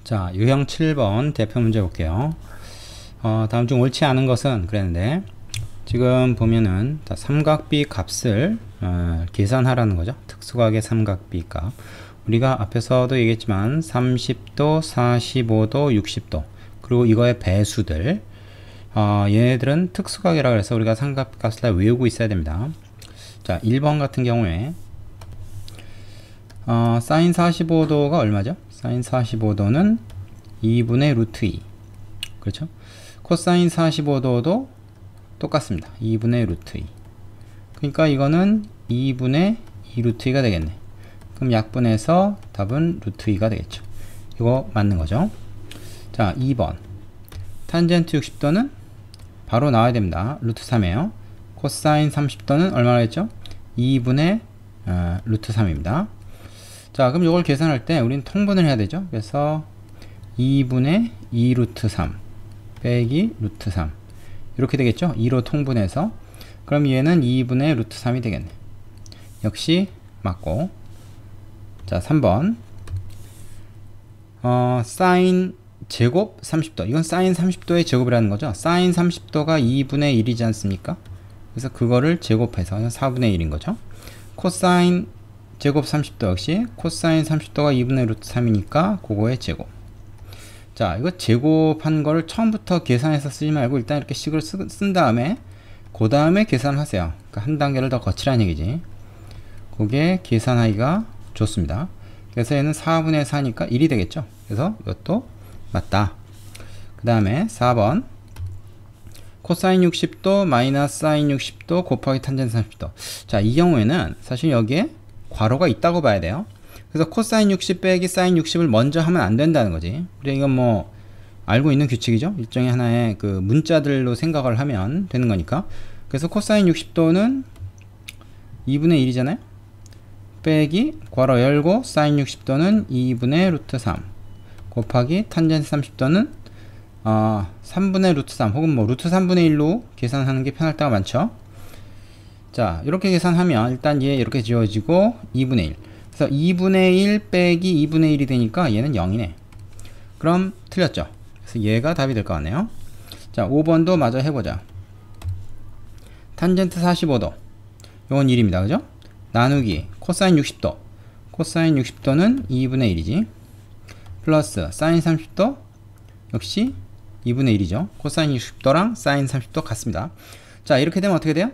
자, 유형 7번 대표 문제 볼게요. 다음 중 옳지 않은 것은 그랬는데, 지금 보면은 삼각비 값을 계산하라는 거죠. 특수각의 삼각비 값. 우리가 앞에서도 얘기했지만 30도, 45도, 60도 그리고 이거의 배수들, 얘네들은 특수각이라 그래서 우리가 삼각비 값을 다 외우고 있어야 됩니다. 자, 1번 같은 경우에 사인 45도가 얼마죠? 사인 45도는 2분의 루트 2. 그렇죠? 코사인 45도도 똑같습니다. 2분의 루트 2. 그러니까 이거는 2분의 2 루트 2가 되겠네. 그럼 약분해서 답은 루트 2가 되겠죠. 이거 맞는 거죠. 자, 2번. 탄젠트 60도는 바로 나와야 됩니다. 루트 3이에요. 코사인 30도는 얼마나 했죠? 2분의 루트 3입니다. 자, 그럼 이걸 계산할 때 우리는 통분을 해야 되죠. 그래서 2분의 2 루트 3 빼기 루트 3 이렇게 되겠죠. 2로 통분해서. 그럼 얘는 2분의 루트 3이 되겠네. 역시 맞고. 자, 3번 사인 제곱 30도. 이건 사인 30도의 제곱이라는 거죠. 사인 30도가 2분의 1이지 않습니까? 그래서 그거를 제곱해서 4분의 1인 거죠. 코사인 제곱 30도 역시 코사인 30도가 2분의 루트 3이니까 그거의 제곱. 자, 이거 제곱한 거를 처음부터 계산해서 쓰지 말고 일단 이렇게 식을 쓴 다음에 그 다음에 계산하세요. 그러니까 한 단계를 더 거치라는 얘기지. 그게 계산하기가 좋습니다. 그래서 얘는 4분의 4니까 1이 되겠죠. 그래서 이것도 맞다. 그 다음에 4번 코사인 60도 마이너스 사인 60도 곱하기 탄젠트 30도. 자, 이 경우에는 사실 여기에 괄호가 있다고 봐야 돼요. 그래서 코사인 60 빼기 사인 60을 먼저 하면 안 된다는 거지. 그래, 이건 뭐 알고 있는 규칙이죠. 일종의 하나의 그 문자들로 생각을 하면 되는 거니까. 그래서 코사인 60도는 2분의 1이잖아요. 빼기 괄호 열고 사인 60도는 2분의 루트 3 곱하기 탄젠트 30도는 3분의 루트 3 혹은 뭐 루트 3분의 1로 계산하는 게 편할 때가 많죠. 자, 이렇게 계산하면 일단 얘 이렇게 지워지고 2분의 1. 그래서 2분의 1 빼기 2분의 1이 되니까 얘는 0이네. 그럼 틀렸죠. 그래서 얘가 답이 될 것 같네요. 자, 5번도 마저 해보자. 탄젠트 45도. 이건 1입니다. 그죠? 나누기 코사인 60도. 코사인 60도는 2분의 1이지. 플러스 사인 30도 역시 2분의 1이죠. 코사인 60도랑 사인 30도 같습니다. 자, 이렇게 되면 어떻게 돼요?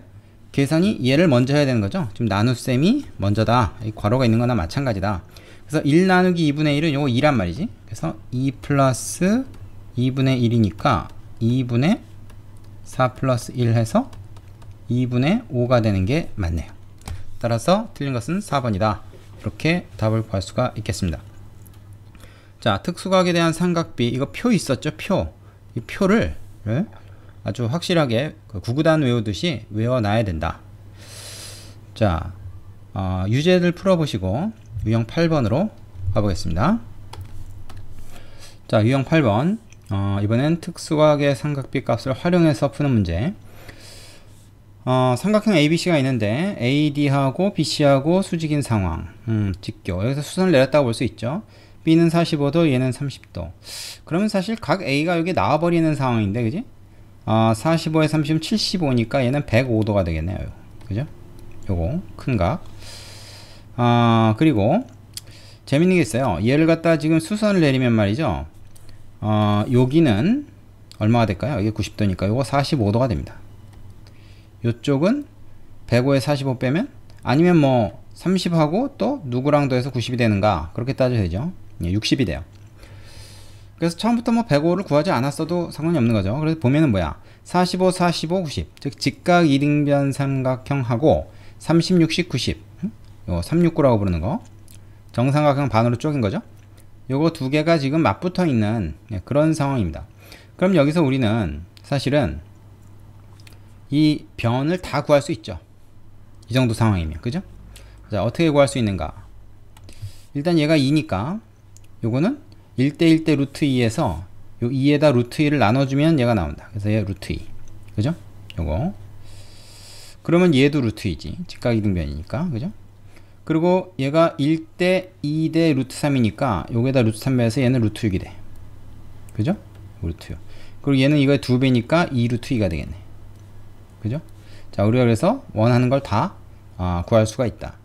계산이 얘를 먼저 해야 되는 거죠. 지금 나눗셈이 먼저다. 이 괄호가 있는 거나 마찬가지다. 그래서 1 나누기 2분의 1은 요거 2란 말이지. 그래서 2 플러스 2분의 1이니까 2분의 4 플러스 1 해서 2분의 5가 되는 게 맞네요. 따라서 틀린 것은 4번이다. 이렇게 답을 구할 수가 있겠습니다. 자, 특수각에 대한 삼각비, 이거 표 있었죠? 표. 이 표를 아주 확실하게 구구단 외우듯이 외워놔야 된다. 자, 유제를 풀어보시고 유형 8번으로 가보겠습니다. 자, 유형 8번. 이번엔 특수각의 삼각비 값을 활용해서 푸는 문제. 삼각형 ABC가 있는데 AD하고 BC하고 수직인 상황. 직교. 여기서 수선을 내렸다고 볼 수 있죠. B는 45도, 얘는 30도. 그러면 사실 각 A가 여기 나와버리는 상황인데, 그지? 45에 30은 75니까 얘는 105도가 되겠네요. 그죠? 요거 큰 각. 그리고 재밌는 게 있어요. 얘를 갖다 지금 수선을 내리면 말이죠. 여기는 얼마가 될까요? 여기 90도니까 요거 45도가 됩니다. 요쪽은 105에 45 빼면, 아니면 뭐 30하고 또 누구랑 더해서 90이 되는가, 그렇게 따져야 되죠. 60이 돼요. 그래서 처음부터 뭐 105를 구하지 않았어도 상관이 없는 거죠. 그래서 보면은 뭐야, 45, 45, 90. 즉 직각 이등변 삼각형하고 30, 60, 90. 요 369라고 부르는 거. 정삼각형 반으로 쪼갠 거죠. 요거 두 개가 지금 맞붙어 있는 그런 상황입니다. 그럼 여기서 우리는 사실은 이 변을 다 구할 수 있죠. 이 정도 상황이면. 그죠? 자, 어떻게 구할 수 있는가? 일단 얘가 2니까 요거는 1대 1대 루트 2에서 요 2에다 루트 2를 나눠주면 얘가 나온다. 그래서 얘 루트 2. 그죠? 요거. 그러면 얘도 루트 2지. 직각 이등변이니까. 그죠? 그리고 얘가 1대 2대 루트 3이니까 여기다 루트 3 배해서 얘는 루트 6이 돼. 그죠? 루트 6. 그리고 얘는 이거의 2배니까 2 루트 2가 되겠네. 그죠? 자, 우리가 그래서 원하는 걸 다 구할 수가 있다.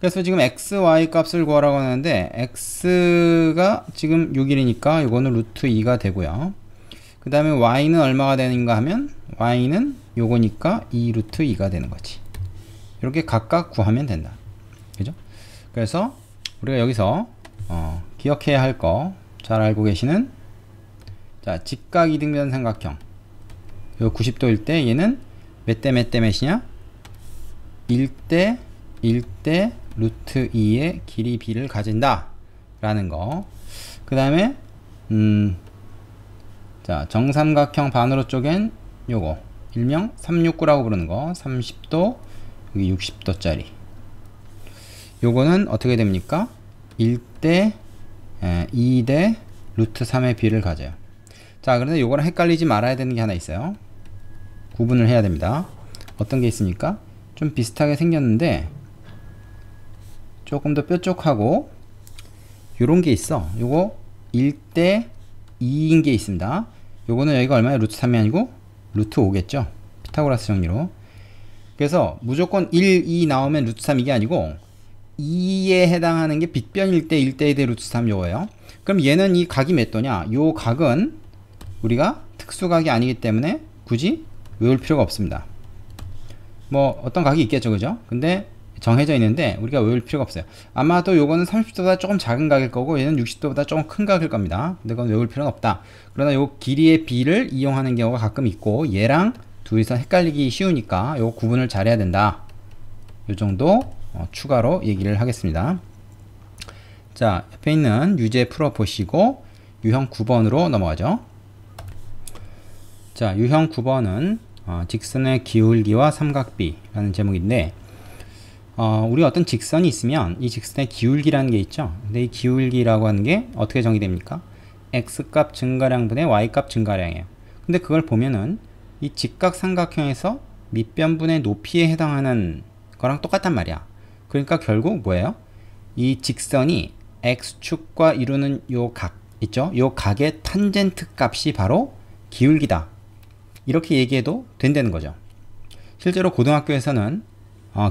그래서 지금 x, y 값을 구하라고 하는데 x가 지금 6일이니까 이거는 루트 2가 되고요. 그 다음에 y는 얼마가 되는가 하면 y는 요거니까 2 루트 2가 되는 거지. 이렇게 각각 구하면 된다. 그죠? 그래서 우리가 여기서 기억해야 할 거 잘 알고 계시는, 자, 직각 이등변 삼각형 요 90도일 때 얘는 몇 대 몇 대 몇이냐? 1대 1대 루트 2의 길이 b를 가진다 라는 거. 그 다음에 자, 정삼각형 반으로 쪼갠 요거 일명 369라고 부르는 거, 30도 여기 60도짜리 요거는 어떻게 됩니까? 1대 2대 루트 3의 b를 가져요. 자, 그런데 요거랑 헷갈리지 말아야 되는 게 하나 있어요. 구분을 해야 됩니다. 어떤 게 있습니까? 좀 비슷하게 생겼는데 조금 더 뾰족하고 요런 게 있어. 요거 1대 2인 게 있습니다. 요거는 여기가 얼마야? 루트 3이 아니고 루트 5겠죠? 피타고라스 정리로. 그래서 무조건 1, 2 나오면 루트 3 이게 아니고 2에 해당하는 게 빗변 1대 1대 2대 루트 3 요거예요. 그럼 얘는 이 각이 몇 도냐? 요 각은 우리가 특수각이 아니기 때문에 굳이 외울 필요가 없습니다. 뭐 어떤 각이 있겠죠, 그죠? 근데 정해져 있는데 우리가 외울 필요가 없어요. 아마도 요거는 30도보다 조금 작은 각일 거고 얘는 60도보다 조금 큰 각일 겁니다. 근데 그건 외울 필요는 없다. 그러나 요 길이의 b를 이용하는 경우가 가끔 있고 얘랑 둘이서 헷갈리기 쉬우니까 요 구분을 잘해야 된다. 요 정도 추가로 얘기를 하겠습니다. 자, 옆에 있는 유제 풀어보시고 유형 9번으로 넘어가죠. 자, 유형 9번은 직선의 기울기와 삼각비라는 제목인데 우리 어떤 직선이 있으면 이 직선의 기울기라는 게 있죠. 근데 이 기울기라고 하는 게 어떻게 정의됩니까? x값 증가량분의 y값 증가량이에요. 근데 그걸 보면은 이 직각삼각형에서 밑변분의 높이에 해당하는 거랑 똑같단 말이야. 그러니까 결국 뭐예요? 이 직선이 x축과 이루는 요 각 있죠? 요 각의 탄젠트 값이 바로 기울기다. 이렇게 얘기해도 된다는 거죠. 실제로 고등학교에서는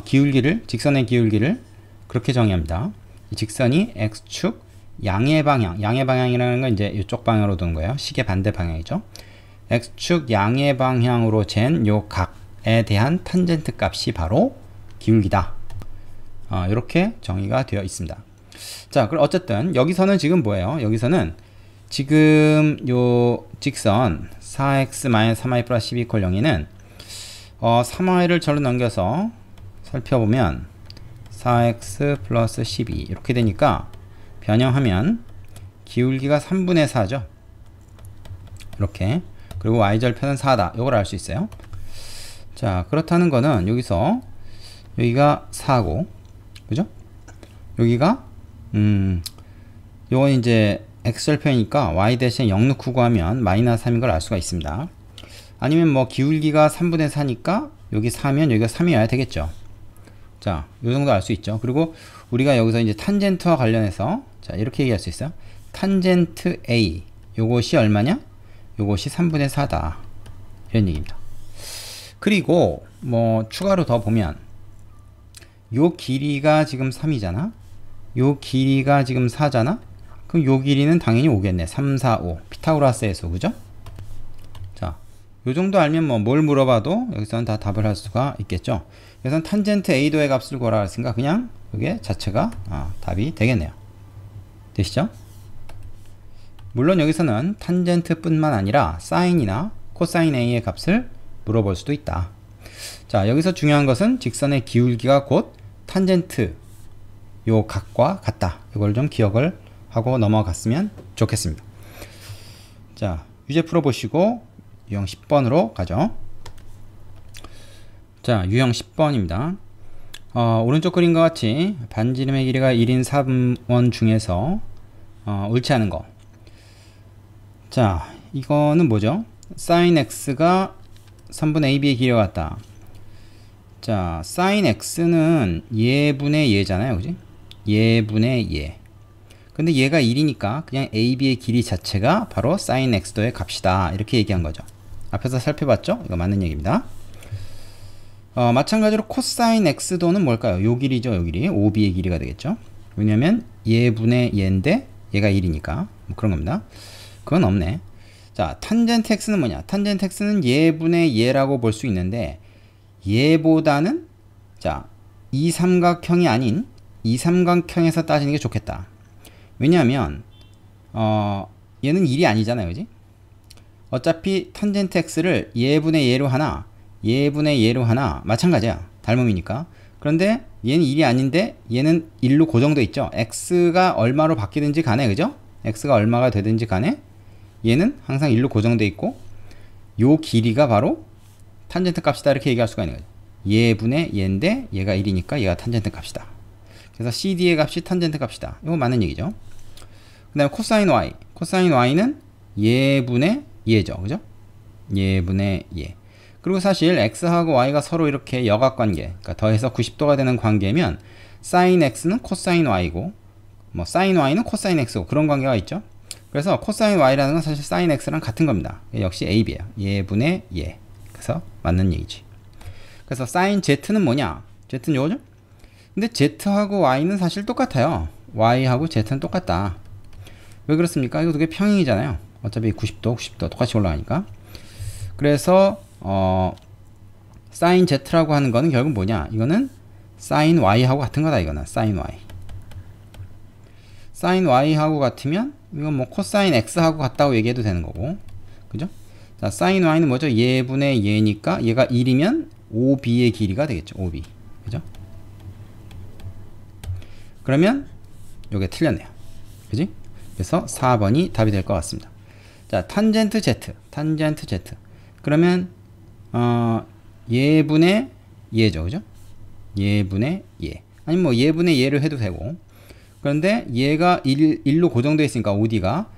기울기를, 직선의 기울기를 그렇게 정의합니다. 이 직선이 x축 양의 방향이라는 건 이제 이쪽 방향으로 도는 거예요. 시계 반대 방향이죠. x축 양의 방향으로 잰 요 각에 대한 탄젠트 값이 바로 기울기다. 이렇게 정의가 되어 있습니다. 자, 그럼 어쨌든 여기서는 지금 뭐예요? 여기서는 지금 요 직선 4x-3y 플러스 12 = 0에는 3y를 절로 넘겨서 살펴보면 4x 플러스 12 이렇게 되니까 변형하면 기울기가 3분의 4죠. 이렇게. 그리고 y절편은 4다. 이걸 알 수 있어요. 자, 그렇다는 거는 여기서 여기가 4고, 그죠? 여기가 요건 이제 x절편이니까 y 대신 0 넣고 구하면 마이너스 3인 걸 알 수가 있습니다. 아니면 뭐 기울기가 3분의 4니까 여기 4면 여기가 3이어야 되겠죠. 자, 요 정도 알 수 있죠. 그리고 우리가 여기서 이제 탄젠트와 관련해서 자, 이렇게 얘기할 수 있어요. 탄젠트 A 요것이 얼마냐? 요것이 3분의 4다. 이런 얘기입니다. 그리고 뭐 추가로 더 보면 요 길이가 지금 3이잖아. 요 길이가 지금 4잖아. 그럼 요 길이는 당연히 5겠네. 3, 4, 5. 피타고라스의 수, 그죠? 자, 요 정도 알면 뭐 뭘 물어봐도 여기서는 다 답을 할 수가 있겠죠. 그래서 탄젠트 A도의 값을 구하라 했으니까 그냥 이게 자체가 답이 되겠네요. 되시죠? 물론 여기서는 탄젠트 뿐만 아니라 사인이나 코사인 A의 값을 물어볼 수도 있다. 자, 여기서 중요한 것은 직선의 기울기가 곧 탄젠트 요 각과 같다. 이걸 좀 기억을 하고 넘어갔으면 좋겠습니다. 자, 유제 풀어보시고 유형 10번으로 가죠. 자, 유형 10번입니다. 오른쪽 그림과 같이 반지름의 길이가 1인 3원 중에서 옳지 않은 거. 자, 이거는 뭐죠? sin x가 3분의 ab의 길이와 같다. 자, sin x는 예분의 예잖아요. 그지? 예분의 예. 근데 얘가 1이니까 그냥 AB의 길이 자체가 바로 sin x도의 값이다. 이렇게 얘기한 거죠. 앞에서 살펴봤죠? 이거 맞는 얘기입니다. 마찬가지로 코사인 x도는 뭘까요? 요 길이죠. 요 길이. OB의 길이가 되겠죠. 왜냐면 예분의 예인데 얘가 1이니까 뭐 그런 겁니다. 그건 없네. 자, 탄젠트 x는 뭐냐? 탄젠트 x는 예분의 예라고 볼 수 있는데 얘보다는 자, 이 삼각형이 아닌 이 삼각형에서 따지는 게 좋겠다. 왜냐하면 얘는 1이 아니잖아요. 그지? 어차피 탄젠트 x를 예분의 예로 하나 예분의 예로 하나 마찬가지야. 닮음이니까. 그런데 얘는 1이 아닌데 얘는 1로 고정되어 있죠. x가 얼마로 바뀌든지 간에 그죠? x가 얼마가 되든지 간에 얘는 항상 1로 고정되어 있고 요 길이가 바로 탄젠트 값이다. 이렇게 얘기할 수가 있는 거죠. 예분의 예인데 얘가 1이니까 얘가 탄젠트 값이다. 그래서 CD의 값이 탄젠트 값이다. 이거 맞는 얘기죠. 그 다음에 코사인 Y. 코사인 Y는 예분의 예죠. 그죠? 예분의 예. 그리고 사실 X하고 Y가 서로 이렇게 역학관계, 그러니까 더해서 90도가 되는 관계면 sin X는 코사인 Y고 뭐 sin Y는 코사인 X고 그런 관계가 있죠. 그래서 코사인 Y라는 건 사실 sin X랑 같은 겁니다. 역시 AB예요. 예분의 예. 그래서 맞는 얘기지. 그래서 sin Z는 뭐냐? Z는 요거죠? 근데 Z하고 Y는 사실 똑같아요. Y하고 Z는 똑같다. 왜 그렇습니까? 이거 두 개 평행이잖아요. 어차피 90도, 90도 똑같이 올라가니까. 그래서 sin Z라고 하는 거는 결국 뭐냐? 이거는 sin Y하고 같은 거다. 이거는 sin Y. sin Y하고 같으면 이건 뭐 코사인 X하고 같다고 얘기해도 되는 거고. 그죠? 자, sin Y는 뭐죠? 예분의 예니까 얘가 1이면 OB의 길이가 되겠죠. OB. 그죠? 그러면 요게 틀렸네요. 그지? 그래서 4번이 답이 될 것 같습니다. 자, 탄젠트 Z. 탄젠트 Z. 그러면 예분의 예죠. 그죠? 예분의 예. 아니면 뭐 예분의 예를 해도 되고. 그런데 얘가 1로 고정되어 있으니까 OD가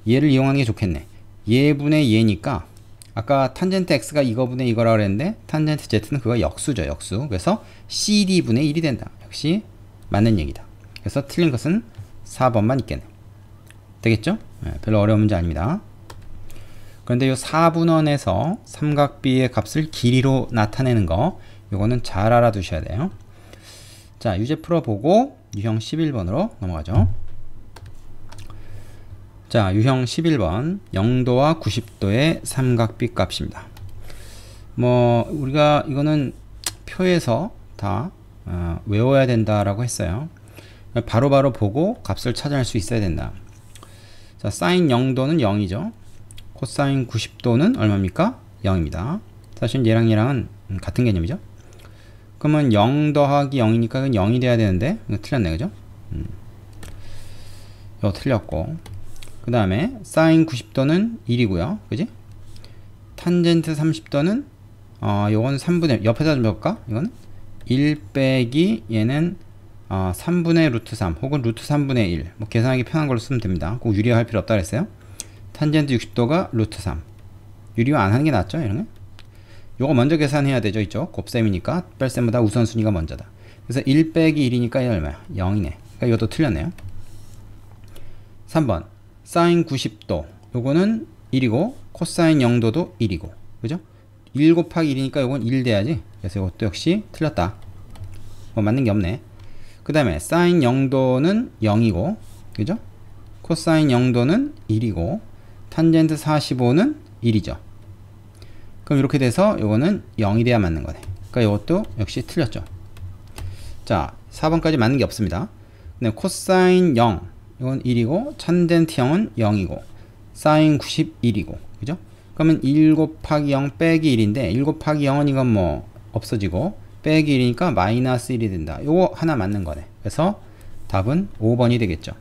얘를 이용하는 게 좋겠네. 예분의 예니까 아까 탄젠트 X가 이거분의 이거라고 그랬는데 탄젠트 Z는 그거 역수죠. 역수. 그래서 CD분의 1이 된다. 역시 맞는 얘기다. 그래서 틀린 것은 4번만 있겠네. 되겠죠? 네, 별로 어려운 문제 아닙니다. 그런데 이 4분원에서 삼각비의 값을 길이로 나타내는 거 요거는 잘 알아두셔야 돼요. 자, 유제 풀어보고 유형 11번으로 넘어가죠. 자, 유형 11번 0도와 90도의 삼각비 값입니다. 뭐 우리가 이거는 표에서 다 외워야 된다라고 했어요. 바로바로 보고 값을 찾아낼 수 있어야 된다. 자, 사인 0도는 0이죠. 코사인 90도는 얼마입니까? 0입니다. 사실 얘랑 얘랑은 같은 개념이죠. 그러면 0 더하기 0이니까 그건 0이 돼야 되는데 이거 틀렸네. 그죠? 이거 틀렸고 그 다음에 사인 90도는 1이고요. 그지? 탄젠트 30도는 요건 3분의 옆에다 좀 볼까? 이거는 1 빼기 얘는 3분의 루트 3 혹은 루트 3분의 1 뭐 계산하기 편한 걸로 쓰면 됩니다. 꼭 유리화할 필요 없다 그랬어요. 탄젠트 60도가 루트 3 유리화 안 하는 게 낫죠. 이런 거 요거 먼저 계산해야 되죠. 있죠. 곱셈이니까 뺄셈보다 우선순위가 먼저다. 그래서 1 빼기 1이니까 이게 얼마야? 0이네. 그러니까 이것도 틀렸네요. 3번 사인 90도 요거는 1이고 코사인 0도도 1이고 그죠? 1 곱하기 1이니까 요건 1 돼야지. 그래서 이것도 역시 틀렸다. 뭐 맞는 게 없네. 그 다음에 사인 0도는 0이고 그죠? 코사인 0도는 1이고 탄젠트 45는 1이죠. 그럼 이렇게 돼서 요거는 0이 돼야 맞는 거네. 그러니까 이것도 역시 틀렸죠. 자, 4번까지 맞는 게 없습니다. 근데 코사인 0 이건 1이고 탄젠트 0은 0이고 사인 91이고 그죠? 그러면 1 곱하기 0 빼기 1인데 1 곱하기 0은 이건 뭐 없어지고 빼기 1이니까 마이너스 1이 된다. 요거 하나 맞는 거네. 그래서 답은 5번이 되겠죠.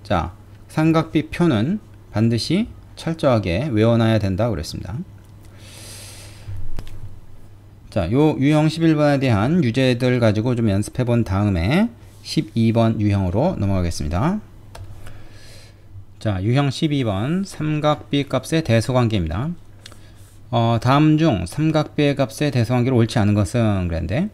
자, 삼각비 표는 반드시 철저하게 외워놔야 된다고 그랬습니다. 자, 요 유형 11번에 대한 유제들 가지고 좀 연습해 본 다음에 12번 유형으로 넘어가겠습니다. 자, 유형 12번 삼각비 값의 대소관계입니다. 다음 중 삼각비의 값의 대소관계로 옳지 않은 것은 그랬는데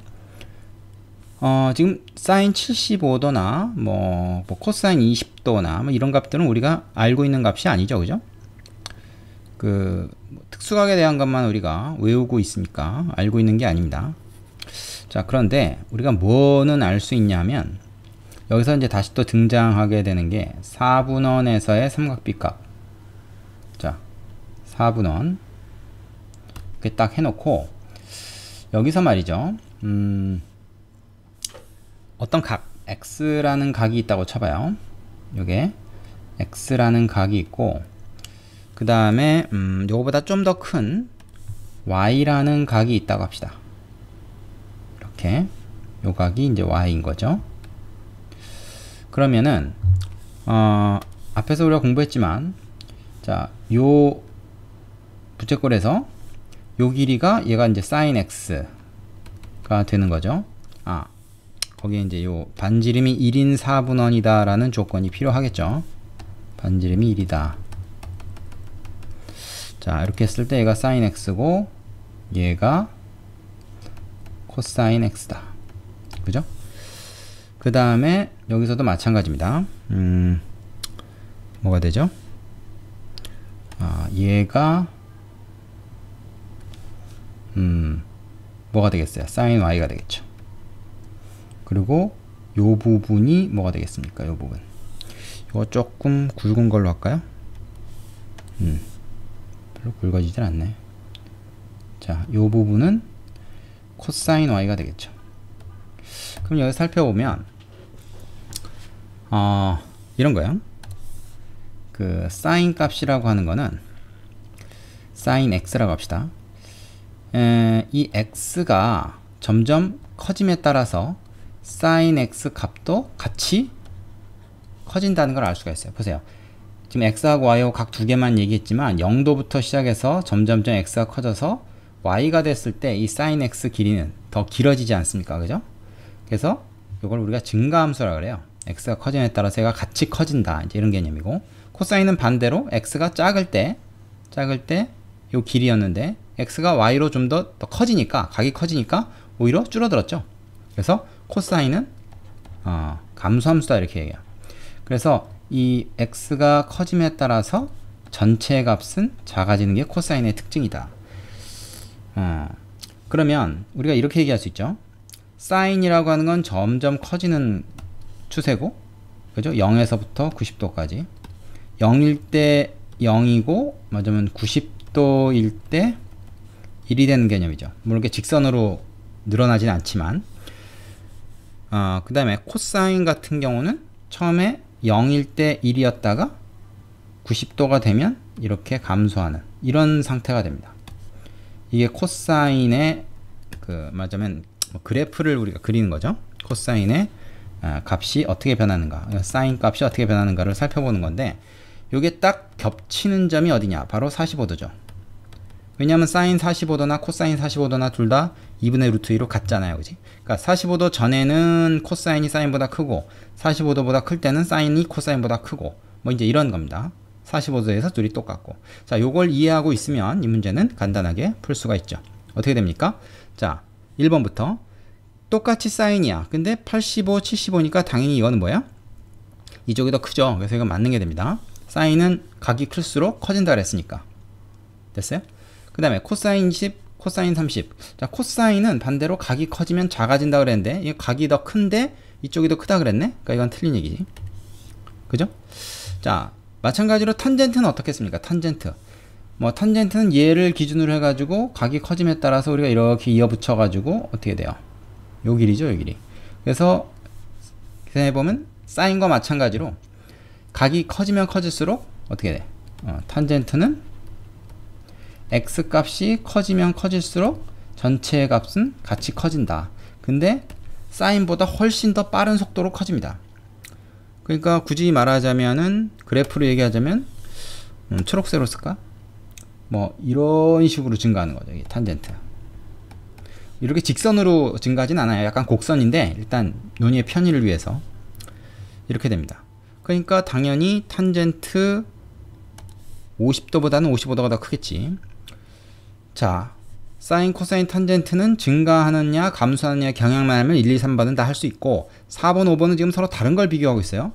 지금 사인 75도나 뭐 코사인 20도나 뭐 이런 값들은 우리가 알고 있는 값이 아니죠, 그죠? 특수각에 대한 것만 우리가 외우고 있으니까 알고 있는 게 아닙니다. 자, 그런데 우리가 뭐는 알 수 있냐면 여기서 이제 다시 또 등장하게 되는 게 4분원에서의 삼각비 값. 자, 4분원 이렇게 딱 해놓고 여기서 말이죠. 어떤 각 x라는 각이 있다고 쳐봐요. 요게 x라는 각이 있고 그 다음에 요거보다 좀 더 큰 y라는 각이 있다고 합시다. 이렇게 요 각이 이제 y인 거죠. 그러면은 앞에서 우리가 공부했지만 자, 요 부채꼴에서 요 길이가 얘가 이제 sin x가 되는 거죠. 거기에 이제 요 반지름이 1인 4분원이다 라는 조건이 필요하겠죠. 반지름이 1이다. 자, 이렇게 했을 때 얘가 sin x고 얘가 cosine x다. 그죠? 그 다음에 여기서도 마찬가지입니다. 뭐가 되죠? 얘가 뭐가 되겠어요? sin y가 되겠죠. 그리고 요 부분이 뭐가 되겠습니까? 요 부분. 이거 조금 굵은 걸로 할까요? 별로 굵어지진 않네. 자, 요 부분은 코사인 y가 되겠죠. 그럼 여기 살펴보면 이런 거예요. 사인 값이라고 하는 거는 sin x라고 합시다. 이 x가 점점 커짐에 따라서 sin x 값도 같이 커진다는 걸 알 수가 있어요. 보세요. 지금 x하고 y하고 각 두 개만 얘기했지만 0도부터 시작해서 점점점 x가 커져서 y가 됐을 때 이 sin x 길이는 더 길어지지 않습니까? 그죠? 그래서 이걸 우리가 증가함수라고 그래요. x가 커짐에 따라서 얘가 같이 커진다. 이제 이런 개념이고, 코사인은 반대로 x가 작을 때 요 길이였는데 x가 y로 좀 더 커지니까, 각이 커지니까 오히려 줄어들었죠. 그래서 코사인은 감소함수다 이렇게 얘기해요. 그래서 이 x가 커짐에 따라서 전체 값은 작아지는 게 코사인의 특징이다. 그러면 우리가 이렇게 얘기할 수 있죠. 사인이라고 하는 건 점점 커지는 추세고, 그죠? 0에서부터 90도까지. 0일 때 0이고, 맞으면 90도일 때 1이 되는 개념이죠. 물론 이렇게 직선으로 늘어나진 않지만, 그 다음에 코사인 같은 경우는 처음에 0일 때 1이었다가 90도가 되면 이렇게 감소하는 이런 상태가 됩니다. 이게 코사인의 맞으면 그래프를 우리가 그리는 거죠. 코사인의 값이 어떻게 변하는가, 사인 값이 어떻게 변하는가를 살펴보는 건데, 이게 딱 겹치는 점이 어디냐? 바로 45도죠. 왜냐하면 사인 45도나 코사인 45도나 둘 다 2분의 루트 2로 같잖아요. 그지? 그러니까 45도 전에는 코사인이 사인보다 크고 45도보다 클 때는 사인이 코사인보다 크고, 뭐 이제 이런 겁니다. 45도에서 둘이 똑같고. 자, 요걸 이해하고 있으면 이 문제는 간단하게 풀 수가 있죠. 어떻게 됩니까? 자, 1번부터 똑같이 사인이야. 근데 85, 75니까 당연히 이거는 뭐야? 이쪽이 더 크죠. 그래서 이건 맞는 게 됩니다. 사인은 각이 클수록 커진다 그랬으니까. 됐어요? 그 다음에 코사인 10, 코사인 30. 자, 코사인은 반대로 각이 커지면 작아진다 그랬는데, 이 각이 더 큰데 이쪽이 더 크다 그랬네? 그러니까 이건 틀린 얘기지. 그죠? 자, 마찬가지로 탄젠트는 어떻겠습니까? 탄젠트. 탄젠트는 얘를 기준으로 해가지고 각이 커짐에 따라서 우리가 이렇게 이어붙여가지고 어떻게 돼요? 요 길이죠, 요 길이. 그래서 생각해보면 사인과 마찬가지로 각이 커지면 커질수록 어떻게 돼? 탄젠트는 x 값이 커지면 커질수록 전체 값은 같이 커진다. 근데 사인보다 훨씬 더 빠른 속도로 커집니다. 그러니까 굳이 말하자면은, 그래프로 얘기하자면 초록색으로 쓸까? 뭐 이런 식으로 증가하는 거죠. 이 탄젠트. 이렇게 직선으로 증가하진 않아요. 약간 곡선인데 일단 논의의 편의를 위해서 이렇게 됩니다. 그러니까 당연히 탄젠트 50도보다는 55도가 더 크겠지. 자, 사인, 코사인, 탄젠트는 증가하느냐 감소하느냐 경향만 하면 1, 2, 3번은 다 할 수 있고 4번, 5번은 지금 서로 다른 걸 비교하고 있어요.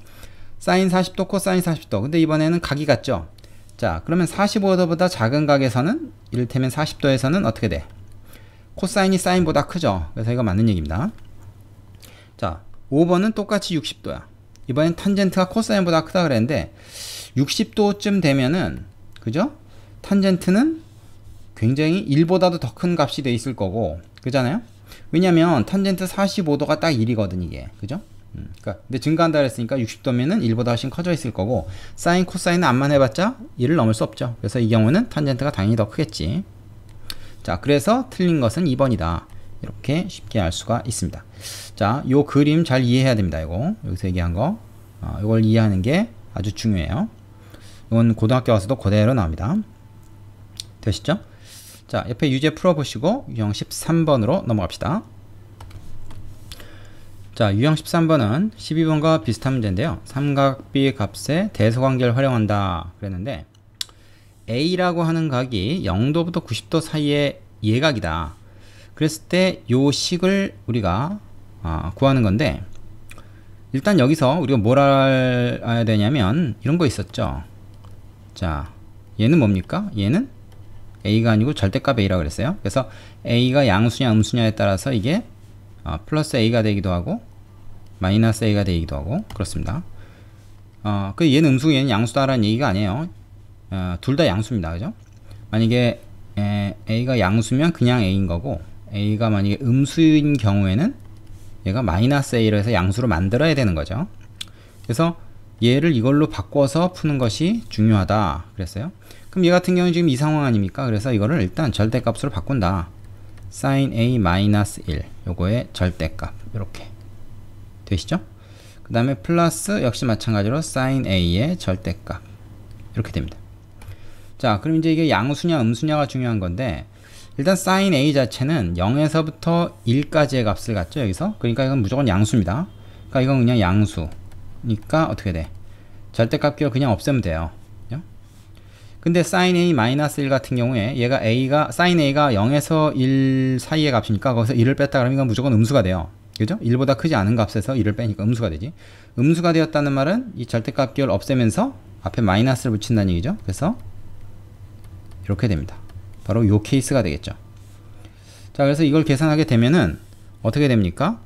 사인 40도, 코사인 40도. 근데 이번에는 각이 같죠? 자, 그러면 45도보다 작은 각에서는 이를테면 40도에서는 어떻게 돼? 코사인이 사인보다 크죠? 그래서 이거 맞는 얘기입니다. 자, 5번은 똑같이 60도야. 이번엔 탄젠트가 코사인보다 크다 그랬는데 60도쯤 되면은 그죠? 탄젠트는 굉장히 1보다도 더 큰 값이 돼 있을 거고 그잖아요? 왜냐면 탄젠트 45도가 딱 1이거든 이게 그죠? 그러니까 근데 증가한다 그랬으니까 60도면은 1보다 훨씬 커져 있을 거고 사인 코사인은 암만 해봤자 1을 넘을 수 없죠. 그래서 이 경우는 탄젠트가 당연히 더 크겠지. 자, 그래서 틀린 것은 2번이다. 이렇게 쉽게 알 수가 있습니다. 자, 요 그림 잘 이해해야 됩니다. 이거 여기서 얘기한 거 이걸 이해하는 게 아주 중요해요. 이건 고등학교 와서도 그대로 나옵니다. 되시죠? 자, 옆에 유제 풀어보시고 유형 13번으로 넘어갑시다. 자, 유형 13번은 12번과 비슷한 문제인데요. 삼각비 값의 대소관계를 활용한다 그랬는데 A라고 하는 각이 0도부터 90도 사이의 예각이다. 그랬을 때 요 식을 우리가 구하는 건데 일단 여기서 우리가 뭘 알아야 되냐면 이런 거 있었죠. 자, 얘는 뭡니까? 얘는 A가 아니고 절대값 A라고 그랬어요. 그래서 A가 양수냐 음수냐에 따라서 이게 플러스 A가 되기도 하고 마이너스 A가 되기도 하고 그렇습니다. 그 얘는 음수고 얘는 양수다라는 얘기가 아니에요. 둘 다 양수입니다. 그죠? 만약에 A가 양수면 그냥 A인 거고 A가 만약에 음수인 경우에는 얘가 마이너스 A로 해서 양수로 만들어야 되는 거죠. 그래서 얘를 이걸로 바꿔서 푸는 것이 중요하다 그랬어요. 그럼 얘 같은 경우는 지금 이 상황 아닙니까? 그래서 이거를 일단 절대값으로 바꾼다. sin A 마이너스 1 요거의 절대값 이렇게 되시죠? 그 다음에 플러스 역시 마찬가지로 sin A의 절대값 이렇게 됩니다. 자, 그럼 이제 이게 양수냐 음수냐가 중요한 건데 일단 sin A 자체는 0에서부터 1까지의 값을 갖죠 여기서. 그러니까 이건 무조건 양수입니다. 그러니까 이건 그냥 양수니까 어떻게 돼? 절대값 기호 그냥 없애면 돼요. 근데 sin A 마이너스 1 같은 경우에 얘가 sin A가 0에서 1 사이의 값이니까 거기서 1을 뺐다 그러면 이건 무조건 음수가 돼요. 그죠? 1보다 크지 않은 값에서 1을 빼니까 음수가 되지. 음수가 되었다는 말은 이 절대값 기호를 없애면서 앞에 마이너스를 붙인다는 얘기죠. 그래서 이렇게 됩니다. 바로 요 케이스가 되겠죠. 자, 그래서 이걸 계산하게 되면은 어떻게 됩니까?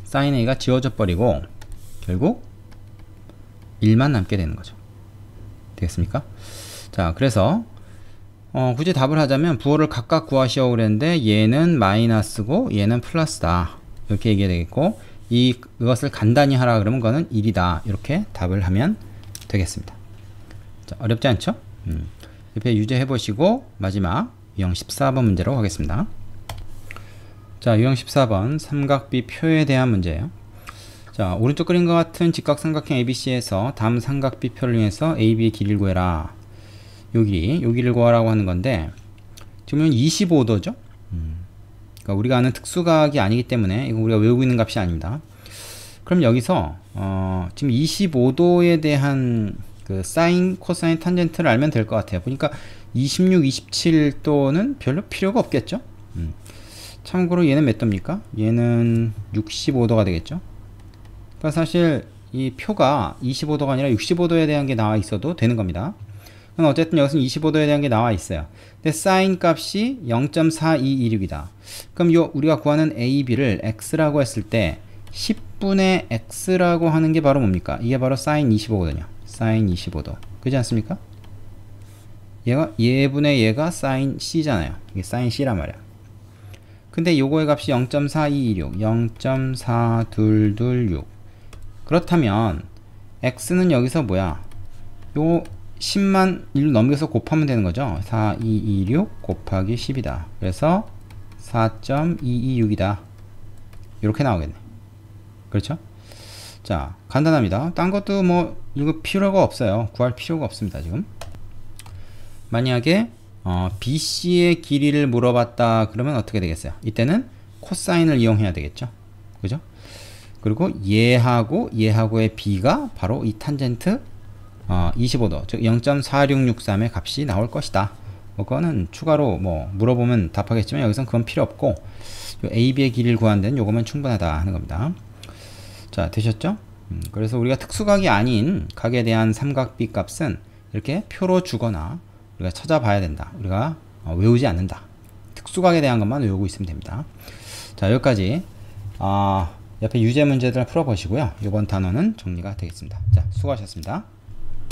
sin A가 지워져 버리고 결국 1만 남게 되는 거죠. 되겠습니까? 자, 그래서 굳이 답을 하자면 부호를 각각 구하시오 그랬는데 얘는 마이너스고 얘는 플러스다 이렇게 얘기해야 되겠고 이것을 간단히 하라 그러면 그거는 1이다 이렇게 답을 하면 되겠습니다. 자, 어렵지 않죠? 옆에 유제해 보시고 마지막 유형 14번 문제로 가겠습니다. 자, 유형 14번 삼각비 표에 대한 문제예요. 자, 오른쪽 그림과 같은 직각삼각형 ABC에서 다음 삼각비 표를 이용해서 AB의 길이를 구해라. 요 길이를 구하라고 하는 건데 지금 25도죠? 그러니까 우리가 아는 특수각이 아니기 때문에 이거 우리가 외우고 있는 값이 아닙니다. 그럼 여기서 지금 25도에 대한 그 사인, 코사인, 탄젠트를 알면 될 것 같아요. 보니까 26, 27도는 별로 필요가 없겠죠? 참고로 얘는 몇 도입니까? 얘는 65도가 되겠죠? 그러니까 사실 이 표가 25도가 아니라 65도에 대한 게 나와 있어도 되는 겁니다. 어쨌든 여기서는 25도에 대한 게 나와 있어요. 근데 사인 값이 0.4226이다. 그럼 우리가 구하는 AB를 x라고 했을 때 10분의 x라고 하는 게 바로 뭡니까? 이게 바로 사인 25거든요. 사인 25도. 그렇지 않습니까? 얘분의 얘가 사인 c잖아요. 이게 사인 c란 말이야. 근데 요거의 값이 0.4226, 0.4226. 그렇다면 x는 여기서 뭐야? 요 10만 1로 넘겨서 곱하면 되는 거죠. 4226 곱하기 10이다. 그래서 4.226이다. 이렇게 나오겠네. 그렇죠? 자, 간단합니다. 딴 것도 뭐 이거 필요가 없어요. 구할 필요가 없습니다. 지금 만약에 BC의 길이를 물어봤다 그러면 어떻게 되겠어요? 이때는 코사인을 이용해야 되겠죠. 그죠? 그리고 얘하고의 B가 바로 이 탄젠트 25도 즉 0.4663의 값이 나올 것이다. 그거는 추가로 뭐 물어보면 답하겠지만 여기선 그건 필요 없고 요 A, B의 길이를 구하는 데는 요거면 충분하다 하는 겁니다. 자, 되셨죠? 그래서 우리가 특수각이 아닌 각에 대한 삼각 B 값은 이렇게 표로 주거나 우리가 찾아봐야 된다. 우리가 외우지 않는다. 특수각에 대한 것만 외우고 있으면 됩니다. 자, 여기까지 옆에 유제 문제들 풀어보시고요. 이번 단어는 정리가 되겠습니다. 자, 수고하셨습니다.